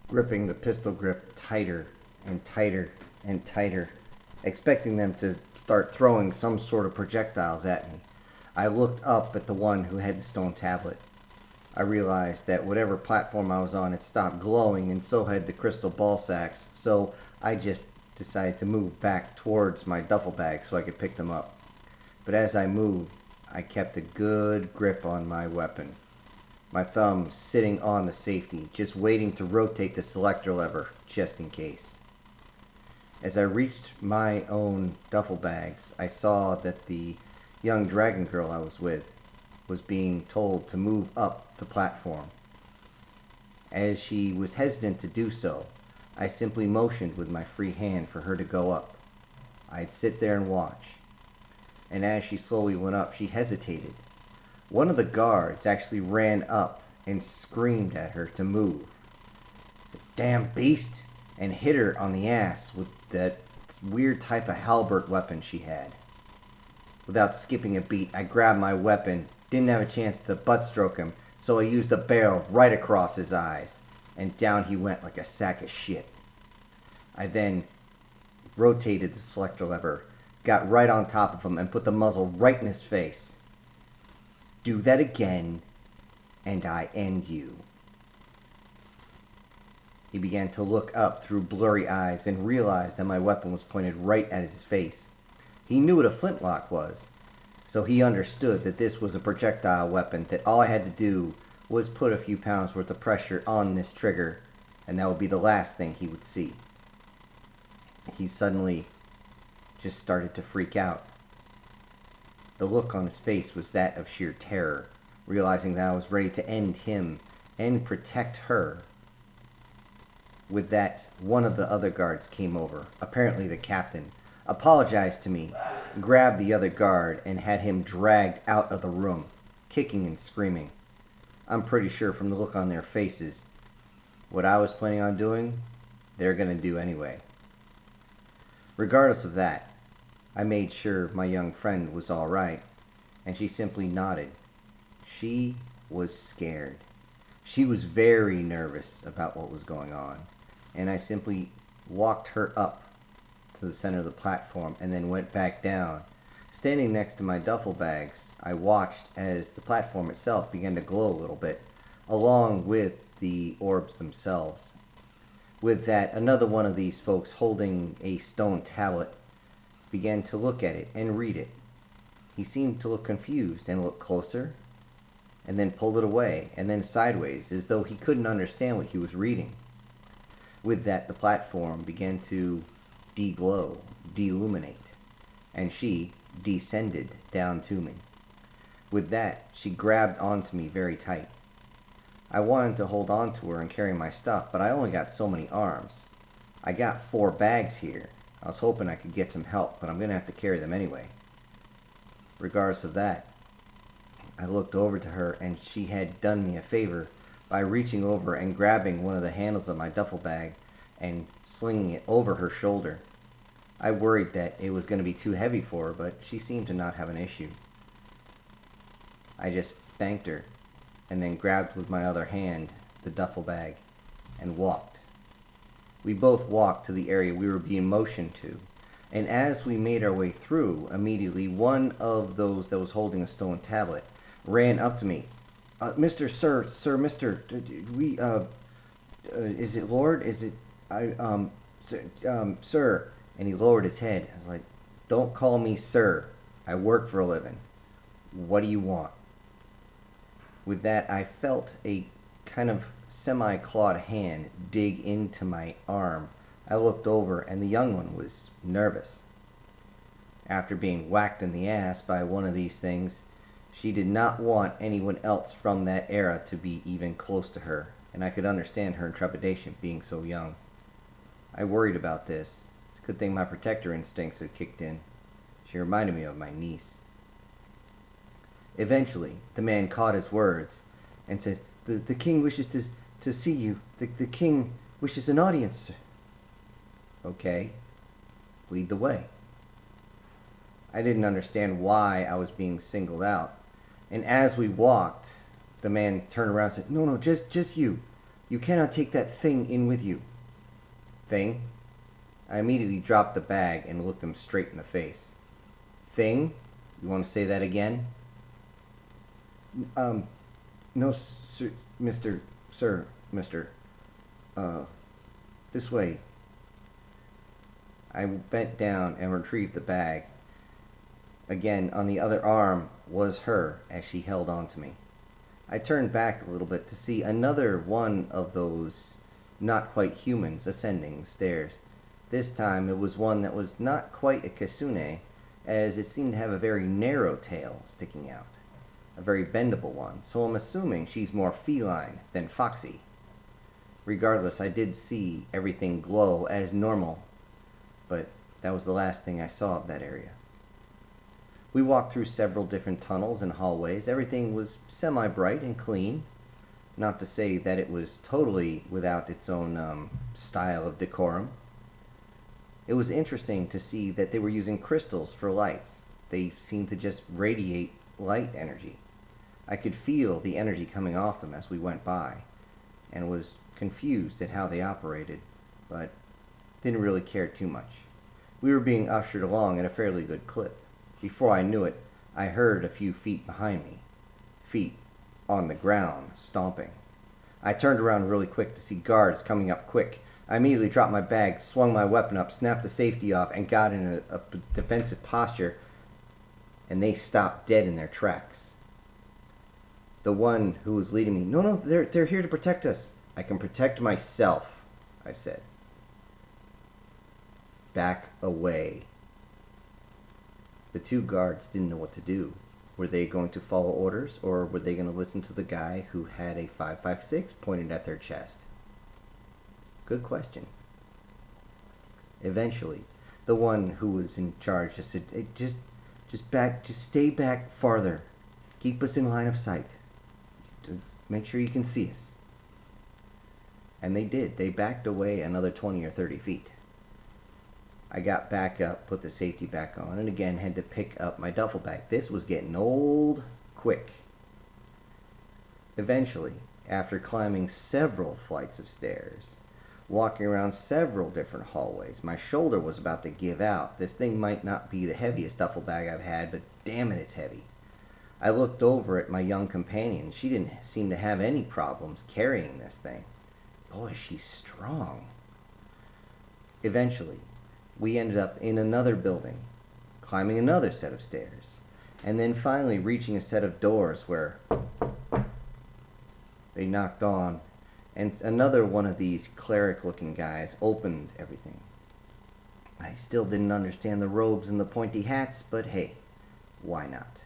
gripping the pistol grip tighter and tighter and tighter, expecting them to start throwing some sort of projectiles at me. I looked up at the one who had the stone tablet. I realized that whatever platform I was on had stopped glowing, and so had the crystal ball sacks, so I just decided to move back towards my duffel bag so I could pick them up. But as I moved, I kept a good grip on my weapon, my thumb sitting on the safety, just waiting to rotate the selector lever, just in case. As I reached my own duffel bags, I saw that the young dragon girl I was with was being told to move up the platform. As she was hesitant to do so, I simply motioned with my free hand for her to go up. I'd sit there and watch. And as she slowly went up, she hesitated. One of the guards actually ran up and screamed at her to move. It's a damn beast! And hit her on the ass with that weird type of halberd weapon she had. Without skipping a beat, I grabbed my weapon, didn't have a chance to butt stroke him, so I used the barrel right across his eyes, and down he went like a sack of shit. I then rotated the selector lever, got right on top of him, and put the muzzle right in his face. Do that again, and I end you. He began to look up through blurry eyes and realized that my weapon was pointed right at his face. He knew what a flintlock was, so he understood that this was a projectile weapon, that all I had to do was put a few pounds worth of pressure on this trigger, and that would be the last thing he would see. He suddenly just started to freak out. The look on his face was that of sheer terror, realizing that I was ready to end him and protect her. With that, one of the other guards came over, apparently the captain, apologized to me, grabbed the other guard, and had him dragged out of the room, kicking and screaming. I'm pretty sure from the look on their faces, what I was planning on doing, they're going to do anyway. Regardless of that, I made sure my young friend was all right, and she simply nodded. She was scared. She was very nervous about what was going on, and I simply walked her up to the center of the platform and then went back down. Standing next to my duffel bags, I watched as the platform itself began to glow a little bit, along with the orbs themselves. With that, another one of these folks holding a stone tablet began to look at it and read it. He seemed to look confused and looked closer, and then pulled it away, and then sideways, as though he couldn't understand what he was reading. With that, the platform began to deglow, deilluminate, and she descended down to me. With that, she grabbed onto me very tight. I wanted to hold on to her and carry my stuff, but I only got so many arms. I got 4 bags here. I was hoping I could get some help, but I'm going to have to carry them anyway. Regardless of that, I looked over to her, and she had done me a favor by reaching over and grabbing one of the handles of my duffel bag and slinging it over her shoulder. I worried that it was going to be too heavy for her, but she seemed to not have an issue. I just thanked her, and then grabbed with my other hand the duffel bag and walked. We both walked to the area we were being motioned to, and as we made our way through, immediately one of those that was holding a stone tablet ran up to me. Mr. Sir, Mr. We, is it Lord? Is it, Sir? And he lowered his head. I was like, don't call me sir. I work for a living. What do you want? With that, I felt a kind of semi-clawed hand dig into my arm. I looked over, and the young one was nervous. After being whacked in the ass by one of these things, she did not want anyone else from that era to be even close to her, and I could understand her trepidation being so young. I worried about this. It's a good thing my protector instincts had kicked in. She reminded me of my niece. Eventually, the man caught his words and said, The king wishes to see you. The king wishes an audience. Okay, lead the way. I didn't understand why I was being singled out. And as we walked, the man turned around and said, No, just you. You cannot take that thing in with you. Thing? I immediately dropped the bag and looked him straight in the face. Thing? You want to say that again? No, sir, this way. I bent down and retrieved the bag. Again, on the other arm was her as she held on to me. I turned back a little bit to see another one of those not quite humans ascending the stairs. This time it was one that was not quite a kitsune, as it seemed to have a very narrow tail sticking out. A very bendable one, so I'm assuming she's more feline than foxy. Regardless, I did see everything glow as normal, but that was the last thing I saw of that area. We walked through several different tunnels and hallways. Everything was semi-bright and clean. Not to say that it was totally without its own style of decorum. It was interesting to see that they were using crystals for lights. They seemed to just radiate light energy. I could feel the energy coming off them as we went by, and was confused at how they operated, but didn't really care too much. We were being ushered along at a fairly good clip. Before I knew it, I heard a few feet behind me. Feet on the ground, stomping. I turned around really quick to see guards coming up quick. I immediately dropped my bag, swung my weapon up, snapped the safety off, and got in a defensive posture, and they stopped dead in their tracks. The one who was leading me, no, they're here to protect us. I can protect myself, I said. Back away. The two guards didn't know what to do. Were they going to follow orders, or were they going to listen to the guy who had a 5.56 pointed at their chest? Good question. Eventually, the one who was in charge just said, hey, just stay back farther. Keep us in line of sight. Make sure you can see us. And they did. They backed away another 20 or 30 feet. I got back up, put the safety back on, and again had to pick up my duffel bag. This was getting old quick. Eventually, after climbing several flights of stairs, walking around several different hallways, my shoulder was about to give out. This thing might not be the heaviest duffel bag I've had, but damn it, it's heavy. I looked over at my young companion. She didn't seem to have any problems carrying this thing. Boy, she's strong. Eventually, we ended up in another building, climbing another set of stairs, and then finally reaching a set of doors where they knocked on, and another one of these cleric-looking guys opened everything. I still didn't understand the robes and the pointy hats, but hey, why not?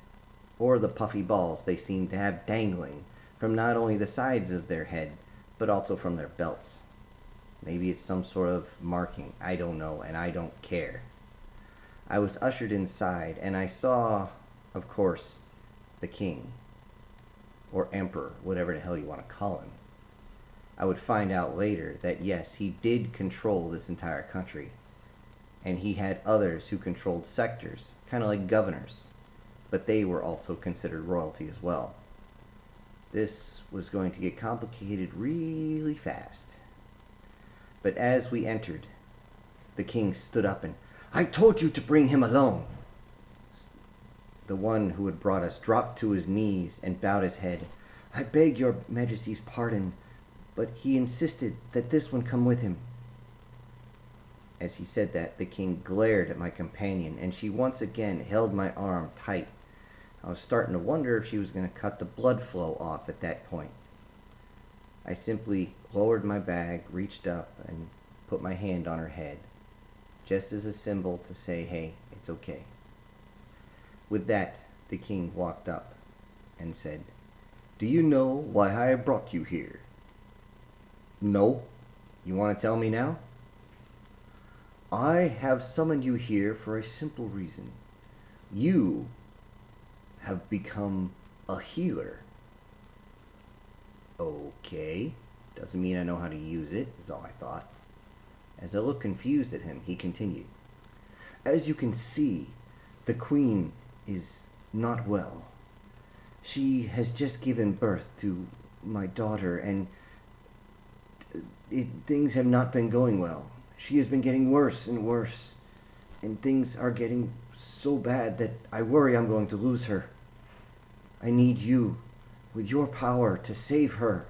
Or the puffy balls they seemed to have dangling from not only the sides of their head, but also from their belts. Maybe it's some sort of marking. I don't know, and I don't care. I was ushered inside, and I saw, of course, the king. Or emperor, whatever the hell you want to call him. I would find out later that yes, he did control this entire country. And he had others who controlled sectors, kind of like governors. But they were also considered royalty as well. This was going to get complicated really fast. But as we entered, the king stood up and, I told you to bring him alone. The one who had brought us dropped to his knees and bowed his head. I beg your majesty's pardon, but he insisted that this one come with him. As he said that, the king glared at my companion, and she once again held my arm tight. I was starting to wonder if she was going to cut the blood flow off at that point. I simply lowered my bag, reached up, and put my hand on her head, just as a symbol to say, hey, it's okay. With that, the king walked up and said, do you know why I brought you here? No. You want to tell me now? I have summoned you here for a simple reason. You have become a healer. Okay. Doesn't mean I know how to use it, is all I thought. As I looked confused at him, he continued. As you can see, the queen is not well. She has just given birth to my daughter, and Things have not been going well. She has been getting worse and worse, and things are getting so bad that I worry I'm going to lose her. I need you, with your power, to save her.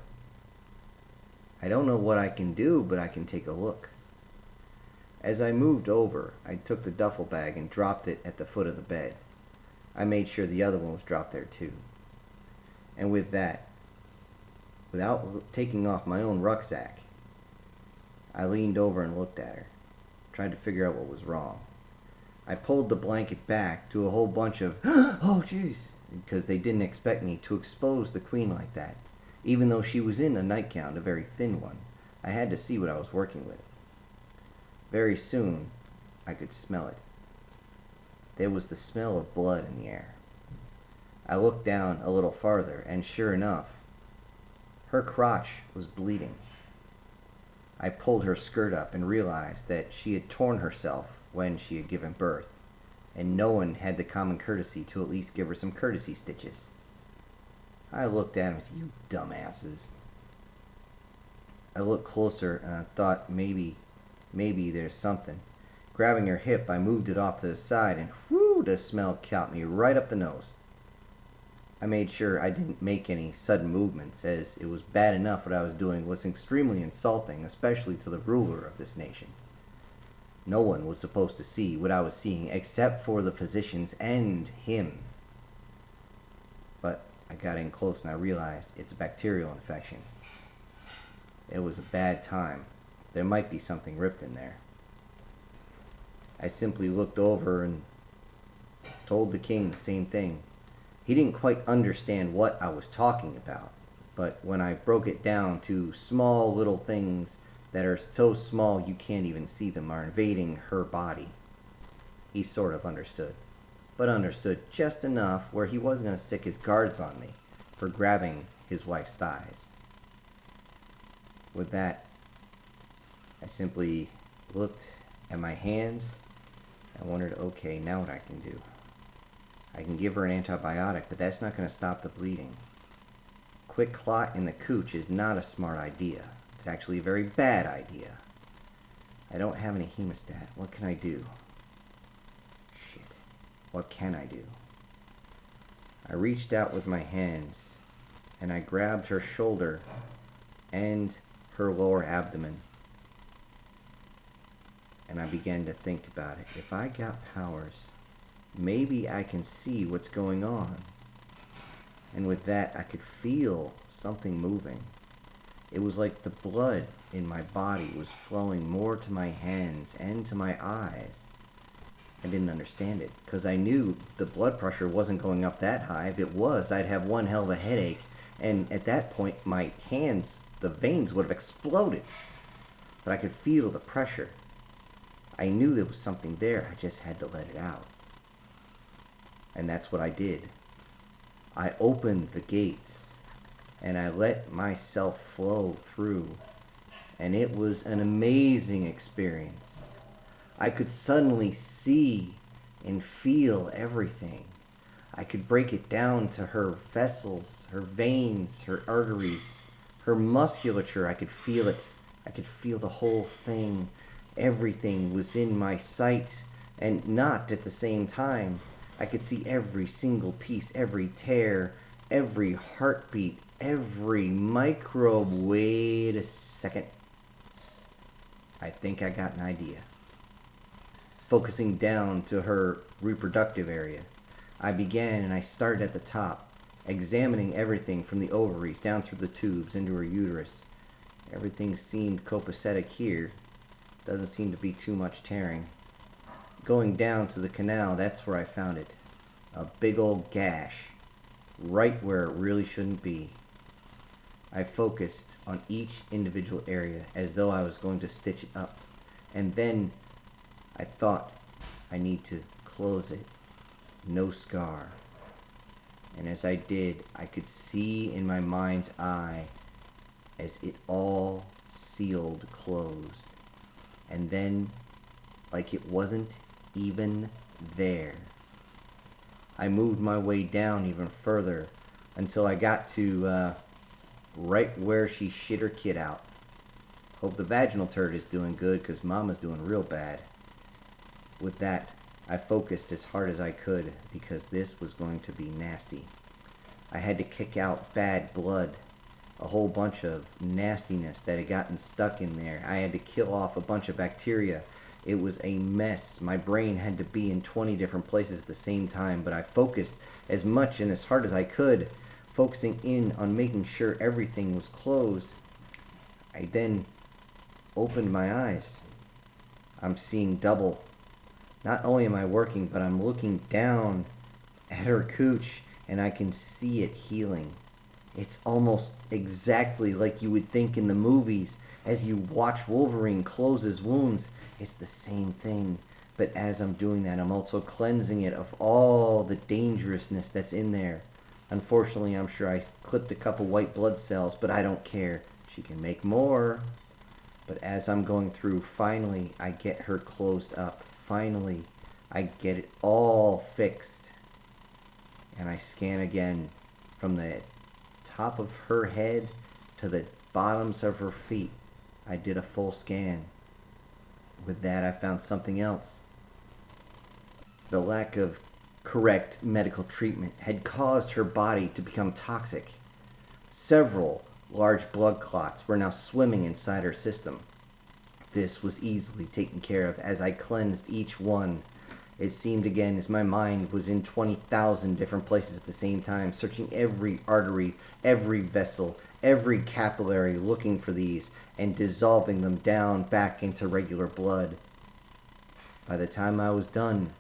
I don't know what I can do, but I can take a look. As I moved over, I took the duffel bag and dropped it at the foot of the bed. I made sure the other one was dropped there too. And with that, without taking off my own rucksack, I leaned over and looked at her, trying to figure out what was wrong. I pulled the blanket back to a whole bunch of, oh jeez, because they didn't expect me to expose the queen like that. Even though she was in a nightgown, a very thin one, I had to see what I was working with. Very soon, I could smell it. There was the smell of blood in the air. I looked down a little farther, and sure enough, her crotch was bleeding. I pulled her skirt up and realized that she had torn herself when she had given birth, and no one had the common courtesy to at least give her some courtesy stitches. I looked at him and said, "You dumbasses." I looked closer and I thought maybe there's something. Grabbing her hip, I moved it off to the side and whoo, the smell caught me right up the nose. I made sure I didn't make any sudden movements, as it was bad enough what I was doing was extremely insulting, especially to the ruler of this nation. No one was supposed to see what I was seeing except for the physicians and him. But I got in close and I realized it's a bacterial infection. It was a bad time. There might be something ripped in there. I simply looked over and told the king the same thing. He didn't quite understand what I was talking about, but when I broke it down to small little things that are so small you can't even see them are invading her body, he sort of understood, but understood just enough where he wasn't going to stick his guards on me for grabbing his wife's thighs. With that, I simply looked at my hands and wondered, okay, now what I can do. I can give her an antibiotic, but that's not going to stop the bleeding. Quick clot in the cooch is not a smart idea. It's actually a very bad idea. I don't have any hemostat. What can I do? Shit. What can I do? I reached out with my hands and I grabbed her shoulder and her lower abdomen. And I began to think about it. If I got powers, maybe I can see what's going on. And with that, I could feel something moving. It was like the blood in my body was flowing more to my hands and to my eyes. I didn't understand it, because I knew the blood pressure wasn't going up that high. If it was, I'd have one hell of a headache. And at that point, my hands, the veins would have exploded. But I could feel the pressure. I knew there was something there. I just had to let it out. And that's what I did. I opened the gates and I let myself flow through. And it was an amazing experience. I could suddenly see and feel everything. I could break it down to her vessels, her veins, her arteries, her musculature. I could feel it. I could feel the whole thing. Everything was in my sight, and not at the same time. I could see every single piece, every tear, every heartbeat, every microbe. Wait a second. I think I got an idea. Focusing down to her reproductive area, I began and I started at the top, examining everything from the ovaries down through the tubes into her uterus. Everything seemed copacetic here. Doesn't seem to be too much tearing. Going down to the canal, that's where I found it. A big old gash, right where it really shouldn't be. I focused on each individual area as though I was going to stitch it up. And then I thought, I need to close it. No scar. And as I did, I could see in my mind's eye as it all sealed closed. And then, like it wasn't even there, I moved my way down even further until I got to right where she shit her kid out. Hope the vaginal turd is doing good, 'cause Mama's doing real bad. With that, I focused as hard as I could, because this was going to be nasty. I had to kick out bad blood, a whole bunch of nastiness that had gotten stuck in there. I had to kill off a bunch of bacteria. It was a mess. My brain had to be in 20 different places at the same time, but I focused as much and as hard as I could, focusing in on making sure everything was closed. I then opened my eyes. I'm seeing double. Not only am I working, but I'm looking down at her cooch, and I can see it healing. It's almost exactly like you would think in the movies. As you watch Wolverine close his wounds, it's the same thing. But as I'm doing that, I'm also cleansing it of all the dangerousness that's in there. Unfortunately, I'm sure I clipped a couple white blood cells, but I don't care. She can make more. But as I'm going through, finally, I get her closed up. Finally, I get it all fixed. And I scan again from the top of her head to the bottoms of her feet. I did a full scan. With that, I found something else. The lack of correct medical treatment had caused her body to become toxic. Several large blood clots were now swimming inside her system. This was easily taken care of as I cleansed each one. It seemed again as my mind was in 20,000 different places at the same time, searching every artery, every vessel, every capillary, looking for these and dissolving them down back into regular blood. By the time I was done,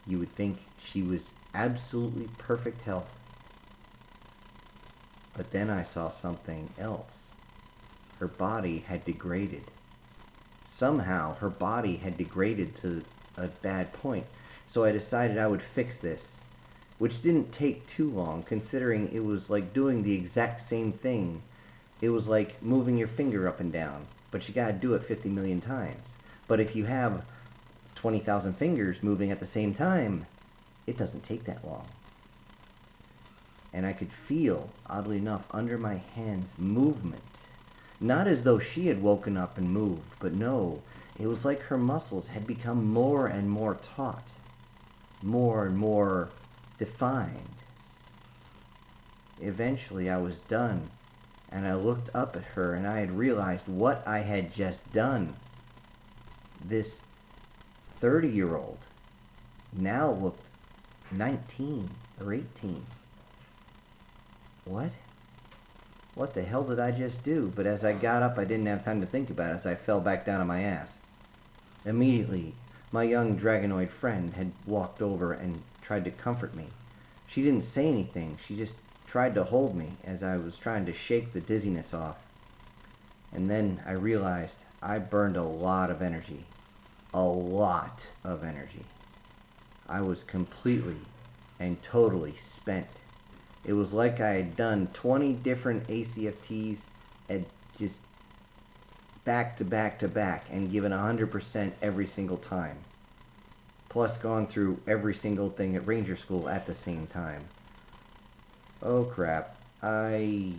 you would think she was absolutely perfect health. But then I saw something else. Her body had degraded. Somehow her body had degraded to a bad point. So I decided I would fix this, which didn't take too long, considering it was like doing the exact same thing. It was like moving your finger up and down, but you gotta do it 50 million times. But if you have 20,000 fingers moving at the same time, it doesn't take that long. And I could feel, oddly enough, under my hands movement. Not as though she had woken up and moved, but no, it was like her muscles had become more and more taut, more and more defined. Eventually I was done, and I looked up at her, and I had realized what I had just done. This 30-year-old now looked 19 or 18. What? What the hell did I just do? But as I got up, I didn't have time to think about it as I fell back down on my ass. Immediately, my young dragonoid friend had walked over and tried to comfort me. She didn't say anything. She just tried to hold me as I was trying to shake the dizziness off. And then I realized I burned a lot of energy. A lot of energy. I was completely and totally spent. It was like I had done 20 different ACFTs and just back to back to back and given 100% every single time. Plus gone through every single thing at Ranger School at the same time. Oh crap. I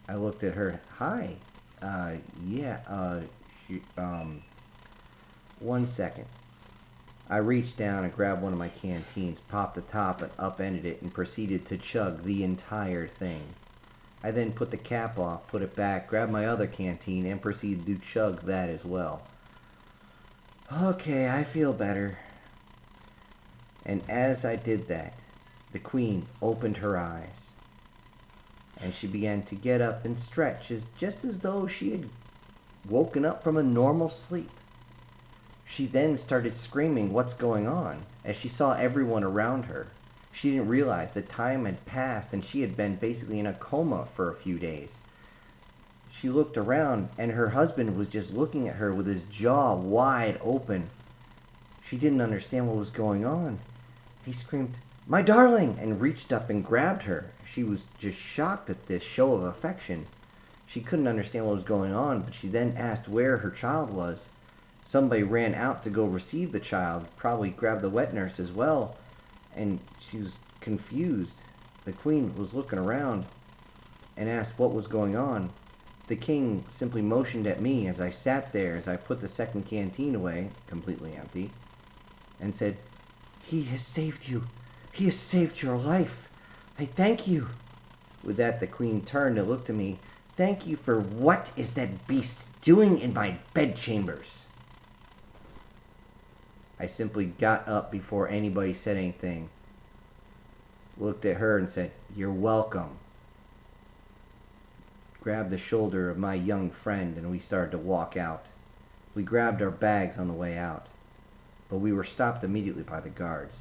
looked at her. Hi. One second. I reached down and grabbed one of my canteens, popped the top and upended it, and proceeded to chug the entire thing. I then put the cap off, put it back, grabbed my other canteen, and proceeded to chug that as well. Okay, I feel better. And as I did that, the queen opened her eyes, and she began to get up and stretch, just as though she had woken up from a normal sleep. She then started screaming, "What's going on?" as she saw everyone around her. She didn't realize that time had passed and she had been basically in a coma for a few days. She looked around and her husband was just looking at her with his jaw wide open. She didn't understand what was going on. He screamed, "My darling!" and reached up and grabbed her. She was just shocked at this show of affection. She couldn't understand what was going on, but she then asked where her child was. Somebody ran out to go receive the child, probably grabbed the wet nurse as well, and she was confused. The queen was looking around. and asked what was going on, the king simply motioned at me as I sat there as I put the second canteen away, completely empty, and said, "He has saved you. He has saved your life. I thank you." With that, the queen turned and looked at me. "Thank you for what is that beast doing in my bedchambers?" I simply got up before anybody said anything, looked at her and said, "You're welcome." Grabbed the shoulder of my young friend and we started to walk out. We grabbed our bags on the way out, but we were stopped immediately by the guards.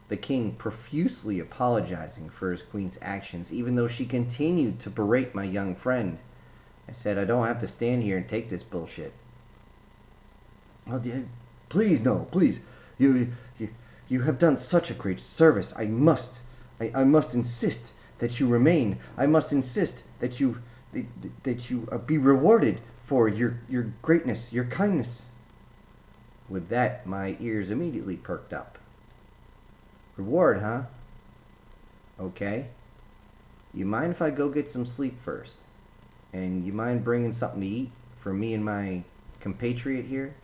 The king profusely apologizing for his queen's actions, even though she continued to berate my young friend. I said, "I don't have to stand here and take this bullshit." "Oh, please, no, please. You have done such a great service. I must insist that you remain. I must insist that you be rewarded for your greatness, your kindness." With that, my ears immediately perked up. "Reward, huh? Okay. You mind if I go get some sleep first? And you mind bringing something to eat for me and my compatriot here?"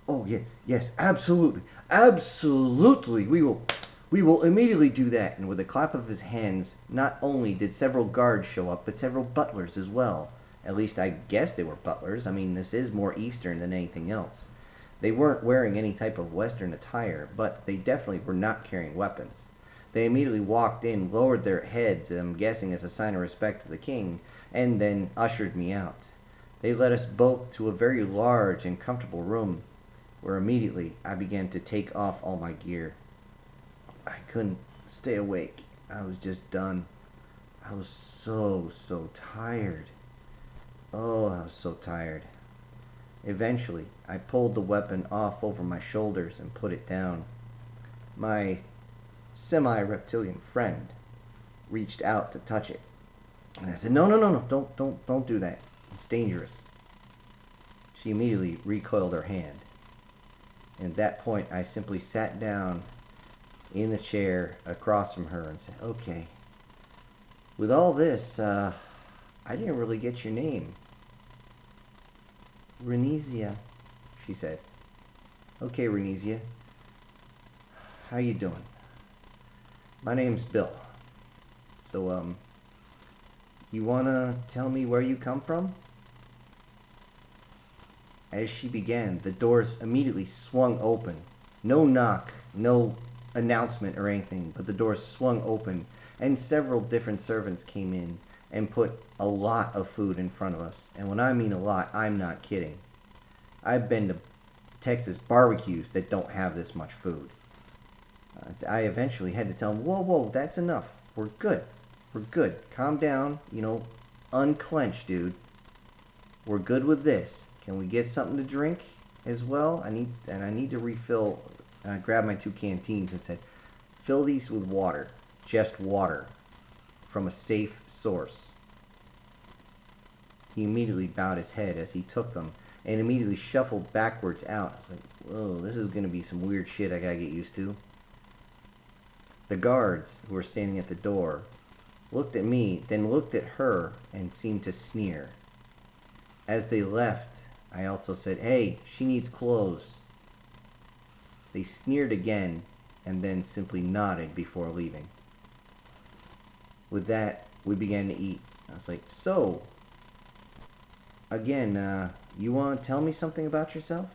"Oh, yeah, yes, absolutely. Absolutely. We will immediately do that." And with a clap of his hands, not only did several guards show up, but several butlers as well. At least I guess they were butlers. I mean, this is more Eastern than anything else. They weren't wearing any type of Western attire, but they definitely were not carrying weapons. They immediately walked in, lowered their heads, I'm guessing as a sign of respect to the king, and then ushered me out. They led us both to a very large and comfortable room, where immediately I began to take off all my gear. I couldn't stay awake. I was just done. I was so tired. Oh, I was so tired. Eventually, I pulled the weapon off over my shoulders and put it down. My semi-reptilian friend reached out to touch it. And I said, no, don't do that. It's dangerous." She immediately recoiled her hand. And at that point, I simply sat down in the chair across from her and said, "Okay, with all this, I didn't really get your name." "Renesia," she said. "Okay, Renesia. How you doing?" "My name's Bill. So, you wanna tell me where you come from?" As she began, the doors immediately swung open. No knock, no announcement or anything, but the doors swung open, and several different servants came in and put a lot of food in front of us. And when I mean a lot, I'm not kidding. I've been to Texas barbecues that don't have this much food. I eventually had to tell them, whoa, that's enough. We're good. Calm down, unclench, dude. We're good with this. Can we get something to drink as well? I need to refill. And I grabbed my 2 canteens and said, "Fill these with water, just water, from a safe source." He immediately bowed his head as he took them and immediately shuffled backwards out. I was like, whoa, this is going to be some weird shit I gotta get used to. The guards, who were standing at the door, looked at me, then looked at her and seemed to sneer. As they left, I also said, "Hey, she needs clothes." They sneered again and then simply nodded before leaving. With that, we began to eat. I was like, "So, again, you want to tell me something about yourself?"